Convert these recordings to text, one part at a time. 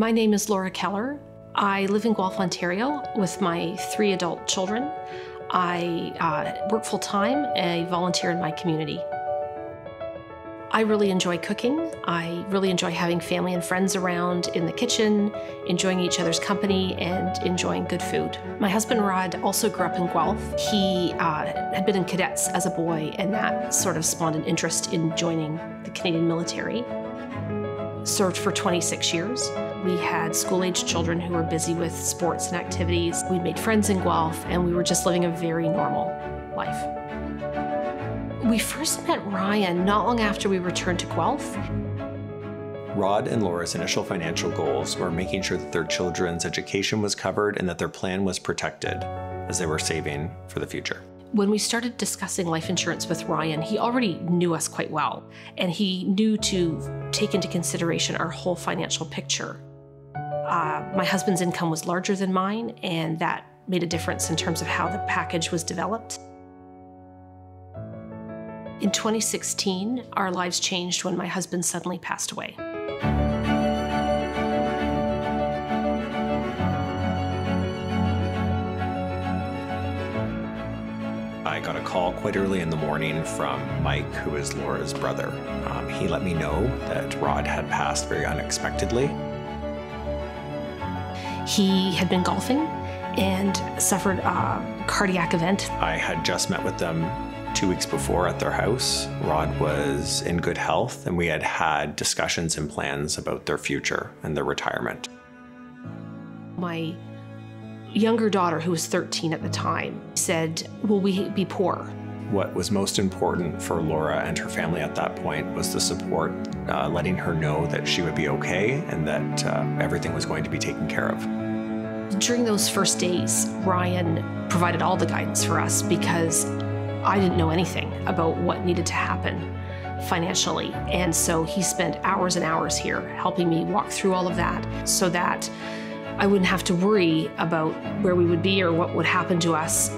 My name is Laura Keller. I live in Guelph, Ontario with my 3 adult children. I work full-time and I volunteer in my community. I really enjoy cooking. I really enjoy having family and friends around in the kitchen, enjoying each other's company and enjoying good food. My husband Rod also grew up in Guelph. He had been in cadets as a boy, and that sort of spawned an interest in joining the Canadian military. Served for 26 years. We had school-aged children who were busy with sports and activities. We made friends in Guelph, and we were just living a very normal life. We first met Ryan not long after we returned to Guelph. Rod and Laura's initial financial goals were making sure that their children's education was covered and that their plan was protected as they were saving for the future. When we started discussing life insurance with Ryan, he already knew us quite well, and he knew to take into consideration our whole financial picture. My husband's income was larger than mine, and that made a difference in terms of how the package was developed. In 2016, our lives changed when my husband suddenly passed away. I got a call quite early in the morning from Mike, who is Laura's brother. He let me know that Rod had passed very unexpectedly. He had been golfing and suffered a cardiac event. I had just met with them 2 weeks before at their house. Rod was in good health, and we had had discussions and plans about their future and their retirement. My younger daughter, who was 13 at the time, said, "Will we be poor?" What was most important for Laura and her family at that point was the support, letting her know that she would be okay and that everything was going to be taken care of. During those first days, Ryan provided all the guidance for us because I didn't know anything about what needed to happen financially. And so he spent hours and hours here helping me walk through all of that so that I wouldn't have to worry about where we would be or what would happen to us.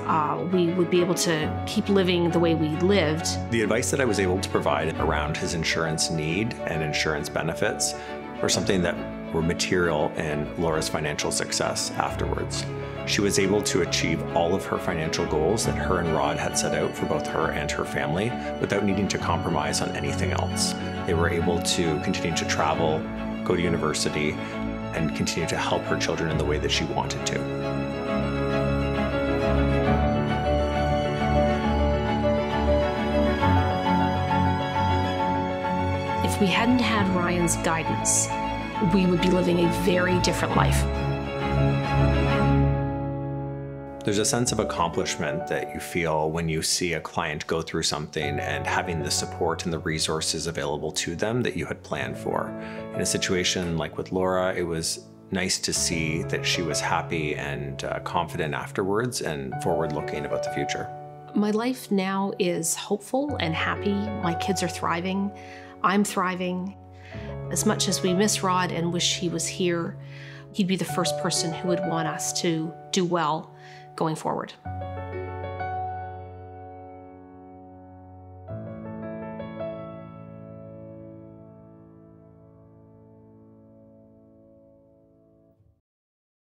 We would be able to keep living the way we lived. The advice that I was able to provide around his insurance need and insurance benefits were something that were material in Laura's financial success afterwards. She was able to achieve all of her financial goals that her and Rod had set out for both her and her family without needing to compromise on anything else. They were able to continue to travel, go to university, and continue to help her children in the way that she wanted to. If we hadn't had Ryan's guidance, we would be living a very different life. There's a sense of accomplishment that you feel when you see a client go through something and having the support and the resources available to them that you had planned for. In a situation like with Laura, it was nice to see that she was happy and confident afterwards and forward-looking about the future. My life now is hopeful and happy. My kids are thriving. I'm thriving. As much as we miss Rod and wish he was here, he'd be the first person who would want us to do well going forward.